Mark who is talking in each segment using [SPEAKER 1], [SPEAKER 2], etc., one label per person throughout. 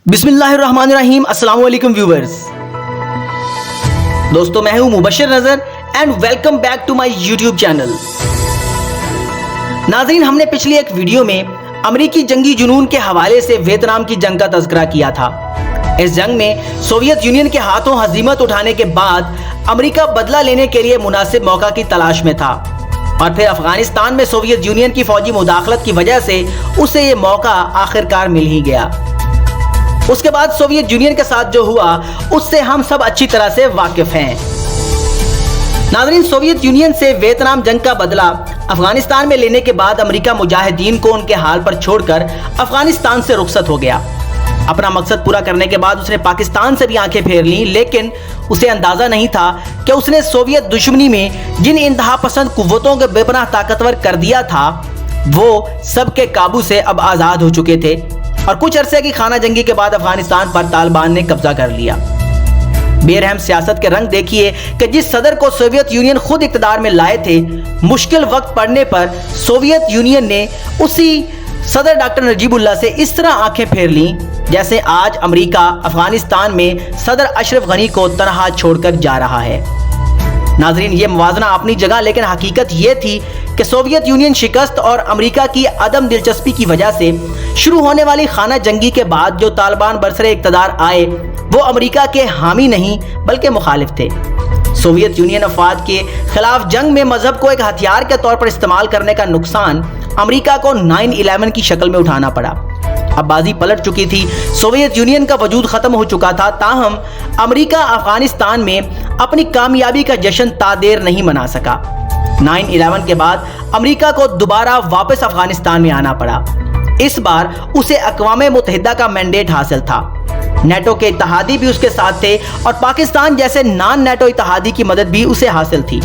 [SPEAKER 1] बिस्मिल्लाहिर्रहमानिर्रहीम। अस्सलाम वालेकुम व्यूअर्स। दोस्तों, मैं हूं Mubashar Nazar and welcome back to my YouTube channel. नाज़रीन, हमने पिछली एक वीडियो में अमेरिकी जंगी जुनून के हवाले से वियतनाम की जंग का तज़किरा किया था। इस जंग में सोवियत यूनियन के हाथों हजीमत उठाने के बाद अमेरिका बदला लेने के लिए मुनासिब मौका की तलाश में था और फिर अफगानिस्तान में सोवियत यूनियन की फौजी मुदाखलत की वजह से उसे ये मौका आखिरकार मिल ही गया। उसके बाद सोवियत यूनियन के साथ जो हुआ उससे हम सब अच्छी तरह से वाकिफ हैं। नाज़रीन, सोवियत यूनियन से वियतनाम जंग का बदला अफगानिस्तान में लेने के बाद अमेरिका मुजाहिदीन को उनके हाल पर छोड़कर अफगानिस्तान से रुखसत हो गया। अपना मकसद पूरा करने के बाद उसने पाकिस्तान से भी आंखें फेर लीं, लेकिन उसे अंदाजा नहीं था कि उसने सोवियत दुश्मनी में जिन इंतहा पसंद कुव्वतों को बेपनाह ताकतवर कर दिया था वो सबके काबू से अब आज़ाद हो चुके थे और कुछ अरसे की खाना जंगी के बाद अफगानिस्तान पर तालिबान ने कब्जा कर लिया। बेरहम सियासत के रंग देखिए कि जिस सदर को सोवियत यूनियन खुद इक़्तिदार में लाए थे, मुश्किल वक्त पड़ने पर सोवियत यूनियन ने उसी सदर डॉक्टर नजीबुल्लाह से इस तरह आंखें फेर लीं जैसे आज अमेरिका अफगानिस्तान में सदर अशरफ गनी को तनहा छोड़कर जा रहा है। नाज़रीन, ये मुवाजना अपनी जगह, लेकिन हकीकत ये थी कि सोवियत यूनियन शिकस्त और अमेरिका की अदम दिलचस्पी की वजह से शुरू होने वाली खाना जंगी के बाद जो तालिबान बरसरे इक़्तिदार आए वो अमेरिका के हामी नहीं बल्कि मुखालिफ थे। सोवियत यूनियन अफवाद के खिलाफ जंग में मजहब को एक हथियार के तौर पर इस्तेमाल करने का नुकसान अमेरिका को 9/11 की शक्ल में उठाना पड़ा। अब बाजी पलट चुकी थी, सोवियत यूनियन का वजूद खत्म हो चुका था, ताहम अमेरिका अफगानिस्तान में अपनी कामयाबी का जश्न तादेर नहीं मना सका। 9/11 के बाद अमेरिका को दोबारा वापस अफगानिस्तान में आना पड़ा। इस बार उसे अक़वाम मुत्तहिदा का मैंडेट हासिल था। नेटो के इत्तहादी भी उसके साथ थे और पाकिस्तान जैसे नॉन नेटो इत्तहादी की मदद भी उसे हासिल थी।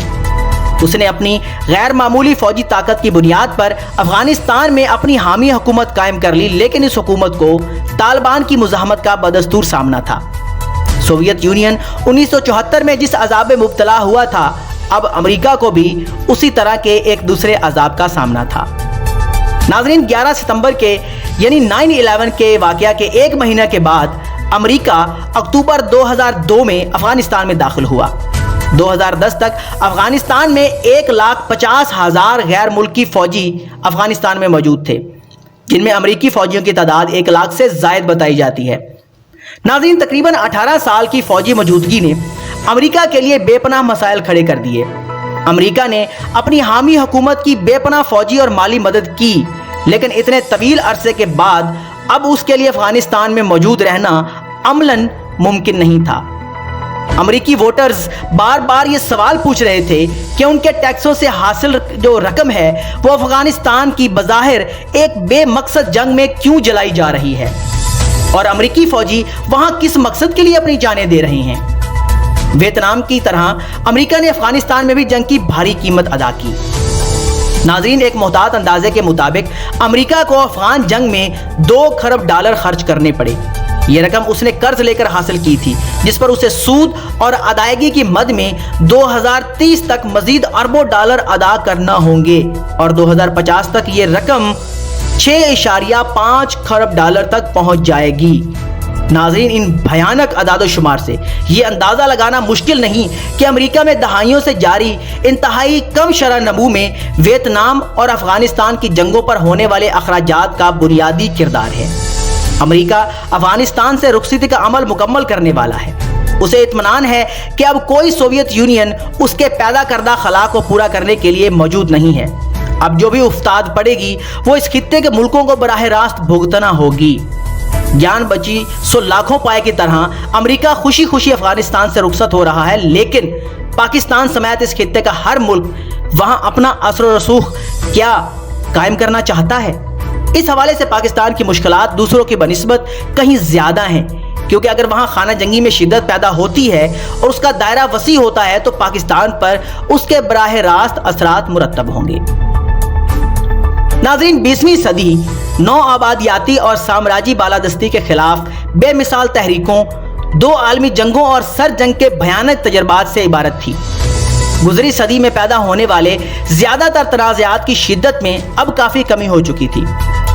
[SPEAKER 1] उसने अपनी गैर मामूली फौजी ताकत की बुनियाद पर अफगानिस्तान में अपनी हामी हुकूमत कायम कर ली, लेकिन इस हुकूमत को तालिबान की मुज़ाहमत का बदस्तूर सामना था। सोवियत यूनियन 1974 में जिस अज़ाब में मुब्तला हुआ था, अब अमेरिका को भी उसी तरह के एक दूसरे अज़ाब का सामना था। नाज़रीन, 11 सितंबर के यानी 9/11 के वाक़या के एक महीने के बाद अमेरिका अक्टूबर 2002 में अफगानिस्तान में दाखिल हुआ। 2010 तक अफगानिस्तान में 1,50,000 गैर मुल्की फौजी अफगानिस्तान में मौजूद थे, जिनमें अमेरिकी फौजियों की तादाद 1 लाख से ज़ायद बताई जाती है। नाज़रीन, तकरीबन 18 साल की फौजी मौजूदगी ने अमेरिका के लिए बेपनाह मसाइल खड़े कर दिए। अमेरिका ने अपनी हामी हुकूमत की बेपनाह फौजी और माली मदद की, लेकिन इतने तवील अरसे के बाद अब उसके लिए अफगानिस्तान में मौजूद रहना अमलन मुमकिन नहीं था। अमेरिकी वोटर्स बार बार ये सवाल पूछ रहे थे कि उनके टैक्सों से हासिल जो रकम है वो अफगानिस्तान की बज़ाहिर एक बेमकसद जंग में क्यों जलाई जा रही है और अमेरिकी फौजी वहां किस मकसद के लिए अपनी जानें दे रहे हैं। वियतनाम की तरह अमेरिका ने अफगानिस्तान में भी जंग की भारी कीमत अदा की। नाज़रीन, एक मुहतात अंदाजे के मुताबिक अमेरिका को अफगान जंग में $2 खरब खर्च करने पड़े। ये रकम उसने कर्ज लेकर हासिल की थी, जिस पर उसे सूद और अदायगी की मद में 2030 तक मजीद अरबों डॉलर अदा करना होंगे और 2050 तक ये रकम $6.5 खरब तक पहुंच जाएगी। नाज़रीन, इन भयानक अदाद-ओ-शुमार से ये अंदाज़ा लगाना मुश्किल नहीं कि अमेरिका में दहाइयों से जारी इंतहाई कम शरह नमू में वियतनाम और अफगानिस्तान की जंगों पर होने वाले अखराजात का बुनियादी किरदार है। अमेरिका अफगानिस्तान से रुखसती का अमल मुकम्मल करने वाला है। उसे इत्मीनान है कि अब कोई सोवियत यूनियन उसके पैदा करदा खला को पूरा करने के लिए मौजूद नहीं है। अब जो भी उफ्ताद पड़ेगी वो इस खित्ते के मुल्कों को बराह रास्त भुगतना होगी। जान बची सो लाखों पाए की तरह अमेरिका खुशी खुशी अफगानिस्तान से रुखसत हो रहा है, लेकिन पाकिस्तान समेत इस खित्ते का हर मुल्क वहां अपना असर और रसूख क्या कायम करना चाहता है। इस हवाले से पाकिस्तान की मुश्किलात दूसरों की बनिस्बत कहीं ज्यादा हैं, क्योंकि अगर वहां खाना जंगी में शिद्दत पैदा होती है और उसका दायरा वसी होता है तो पाकिस्तान पर उसके बराह रास्त असरात मुरतब होंगे। नाज़रीन, 20वीं सदी नौ आबादियाती और साम्राज्यी बालादस्ती के खिलाफ बेमिसाल तहरीकों, 2 आलमी जंगों और सर जंग के भयानक तजर्बात से इबारत थी। गुजरी सदी में पैदा होने वाले ज्यादातर तनाज़ात की शिद्दत में अब काफ़ी कमी हो चुकी थी।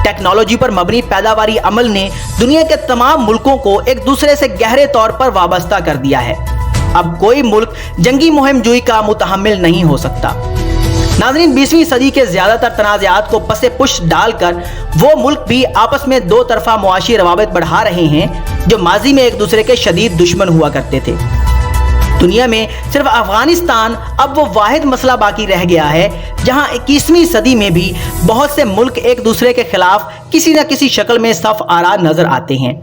[SPEAKER 1] टेक्नोलॉजी पर मबनी पैदावारी अमल ने दुनिया के तमाम मुल्कों को एक दूसरे से गहरे तौर पर वाबस्ता कर दिया है। अब कोई मुल्क जंगी मुहिम जुई का मुतहम्मिल नहीं हो सकता। नाज़रीन, 20वीं सदी के ज़्यादातर तनाज़ात को पसे पुश डालकर वो मुल्क भी आपस में दो तरफा मुआशी रवाबित बढ़ा रहे हैं जो माजी में एक दूसरे के शदीद दुश्मन हुआ करते थे। दुनिया में सिर्फ अफगानिस्तान अब वो वाहिद मसला बाकी रह गया है जहां 21वीं सदी में भी बहुत से मुल्क एक दूसरे के खिलाफ किसी न किसी शक्ल में सफ आरा नजर आते हैं।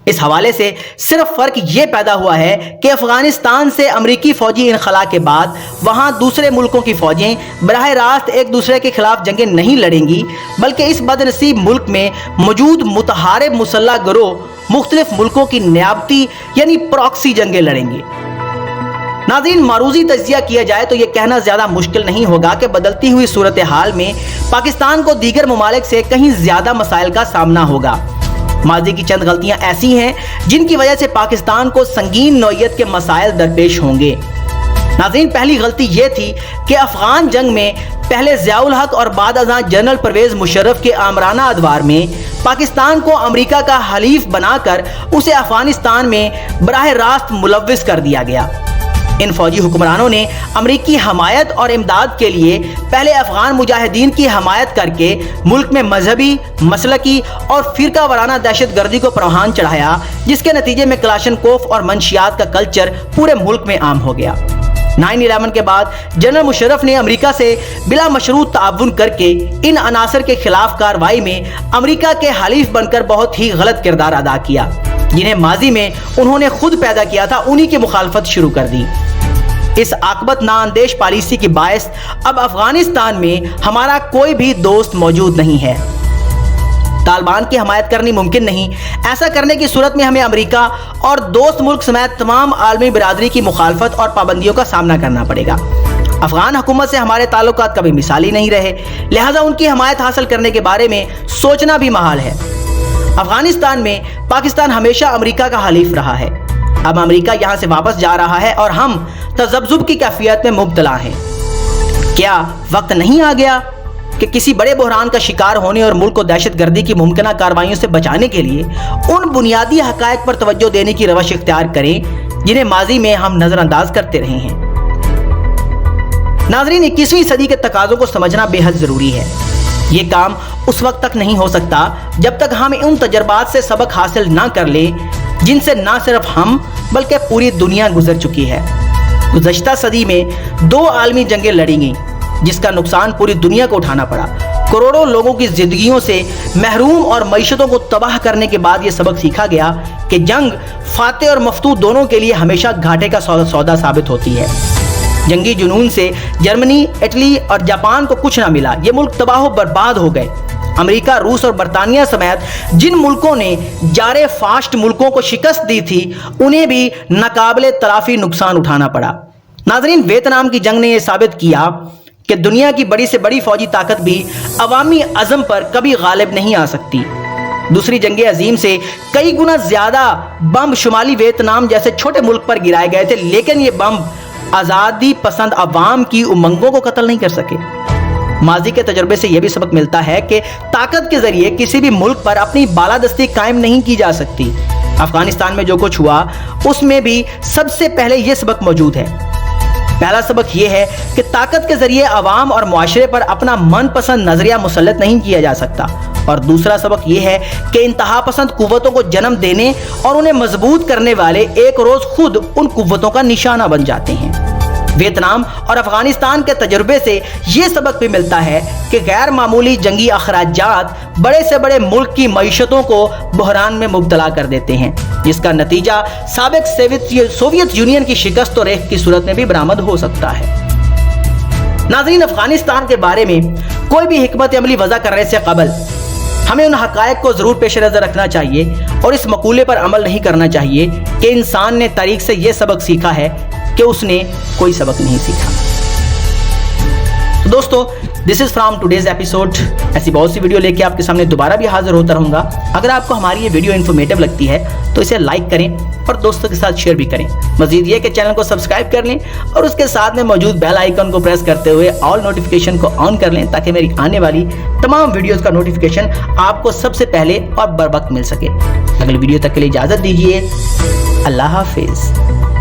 [SPEAKER 1] इस हवाले से सिर्फ फर्क ये पैदा हुआ है कि अफगानिस्तान से अमरीकी फौजी इनखला के बाद वहां दूसरे मुल्कों की फौजें बराह रास्त एक दूसरे के खिलाफ जंगें नहीं लड़ेंगी, बल्कि इस बदनसीब मुल्क में मौजूद मुतहारिब मुसल्लह गिरोह मुख्तलिफ मुल्कों की नियाबती यानी प्रॉक्सी जंगें लड़ेंगे। नाज़रीन, मारूजी तज्जिया किया जाए तो यह कहना ज़्यादा मुश्किल नहीं होगा कि बदलती हुई सूरत हाल में पाकिस्तान को दीगर ममालिक से कहीं ज़्यादा मसाइल का सामना होगा। माजी की चंद गलतियां ऐसी हैं जिनकी वजह से पाकिस्तान को संगीन नौइयत के मसाइल दरपेश होंगे। नाज़रीन, पहली गलती यह थी कि अफगान जंग में पहले ज़ियाउल हक और बाद अज़ां जनरल परवेज़ मुशर्रफ के आमराना अदवार में पाकिस्तान को अमरीका का हलीफ बनाकर उसे अफगानिस्तान में बराह रास्त मुलव्विस कर दिया गया। इन फौजी हुक्मरानों ने अमरीकी हमायत और इमदाद के लिए पहले अफगान मुजाहिदीन की हमायत करके मुल्क में मजहबी, मसलकी और फिरका वाराना दहशत गर्दी को परवान चढ़ाया, जिसके नतीजे में क्लाशनकोफ और मंशियात का कल्चर पूरे मुल्क में आम हो गया। 9/11 के बाद जनरल मुशर्रफ ने अमरीका से बिला मशरूत ताउन करके इन अनासर के खिलाफ कार्रवाई में अमरीका के हलीफ बनकर बहुत ही गलत किरदार अदा किया। जिन्हें माजी में उन्होंने खुद पैदा किया था, उन्हीं की मुखालफत शुरू कर दी। इस आकबत नाअंदेश पॉलिसी की बायस अब अफगानिस्तान में हमारा कोई भी दोस्त मौजूद नहीं है। तालिबान की हमायत करनी मुमकिन नहीं। ऐसा करने की सूरत में हमें अमरीका और दोस्त मुल्क समेत तमाम आलमी बिरादरी की मुखालफत और पाबंदियों का सामना करना पड़ेगा। अफगान हुकूमत से हमारे ताल्लुकात कभी मिसाली नहीं रहे, लिहाजा उनकी हमायत हासिल करने के बारे में सोचना भी महाल है। अफगानिस्तान में पाकिस्तान हमेशा अमरीका का हलीफ रहा है। अब अमरीका यहाँ से वापस जा रहा है और हम तज़ब्ज़ुब की कैफियत में मुब्तला हैं। क्या वक्त नहीं आ गया कि किसी बड़े बहरान का शिकार होने और मुल्क को दहशत गर्दी की मुमकिन कार्रवाइयों से बचाने के लिए उन बुनियादी हक़ाइक़ पर तवज्जो देने की रवश इख्तियार करें जिन्हें माजी में हम नज़रअंदाज करते रहे हैं। नाज़रीन, 21वीं सदी के तकाज़ों को समझना बेहद ज़रूरी है। ये काम उस वक्त तक नहीं हो सकता जब तक हम उन तजर्बात से सबक हासिल ना कर लें जिनसे ना सिर्फ हम बल्कि पूरी दुनिया गुजर चुकी है। गुज़श्ता सदी में 2 आलमी जंगें लड़ी गईं, जिसका नुकसान पूरी दुनिया को उठाना पड़ा। करोड़ों लोगों की जिंदगियों से महरूम और मईशतों को तबाह करने के बाद ये सबक सीखा गया कि जंग फातेह और मफ्तूह दोनों के लिए हमेशा घाटे का सौदा साबित होती है। जंगी जुनून से जर्मनी, इटली और जापान को कुछ ना मिला। ये मुल्क तबाह बर्बाद हो गए। अमेरिका, रूस और बरतानिया समेत जिन मुल्कों ने जारे फास्ट मुल्कों को शिकस्त दी थी, उन्हें भी नाकाबिले तलाफी नुकसान उठाना पड़ा। नाज़रीन, वियतनाम की जंग ने यह साबित किया कि दुनिया की बड़ी से बड़ी फौजी ताकत भी अवामी अज़म पर कभी गालिब नहीं आ सकती। दूसरी जंग अजीम से कई गुना ज्यादा बम शुमाली वियतनाम जैसे छोटे मुल्क पर गिराए गए थे, लेकिन ये बम आज़ादी पसंद अवाम की उमंगों को कत्ल नहीं कर सके। माजी के तजर्बे से यह भी सबक मिलता है कि ताकत के जरिए किसी भी मुल्क पर अपनी बालादस्ती कायम नहीं की जा सकती। अफगानिस्तान में जो कुछ हुआ उसमें भी सबसे पहले यह सबक मौजूद है। पहला सबक यह है कि ताकत के जरिए अवाम और मुआशरे पर अपना मनपसंद नजरिया मुसल्लत नहीं किया जा सकता, और दूसरा सबक यह है कि इंतहा पसंद कुव्वतों को जन्म देने और उन्हें मजबूत करने वाले एक रोज खुद उन कुव्वतों का निशाना बन जाते हैं। वियतनाम और अफगानिस्तान के तजुर्बे से ये सबक भी मिलता है कि गैर मामूली जंगी अखराजात बड़े से बड़े मुल्क की मईशतों को बहरान में मुब्तला कर देते हैं, जिसका नतीजा साबिक सोवियत यूनियन की शिकस्त और रेख की सूरत में भी बरामद हो सकता है। नाज़रीन, अफगानिस्तान के बारे में कोई भी हिकमत अमली वज़ा करने से कबल हमें उन हक़ाइक़ को ज़रूर पेश नज़र रखना चाहिए और इस मकूले पर अमल नहीं करना चाहिए कि इंसान ने तारीख से यह सबक सीखा है कि उसने कोई सबक नहीं सीखा। तो दोस्तों, this is from today's episode. ऐसी बहुत सी वीडियो लेके आपके सामने दोबारा भी हाजिर होता रहूंगा। अगर आपको हमारी ये वीडियो इन्फॉर्मेटिव लगती है तो इसे लाइक करें और दोस्तों के साथ शेयर भी करें। मजीद ये कि चैनल को सब्सक्राइब कर लें और उसके साथ में मौजूद बेल आइकन को प्रेस करते हुए ऑल नोटिफिकेशन को ऑन कर लें, ताकि मेरी आने वाली तमाम वीडियोस का नोटिफिकेशन आपको सबसे पहले और बर वक्त मिल सके। अगली वीडियो तक के लिए इजाजत दीजिए। अल्लाह हाफिज।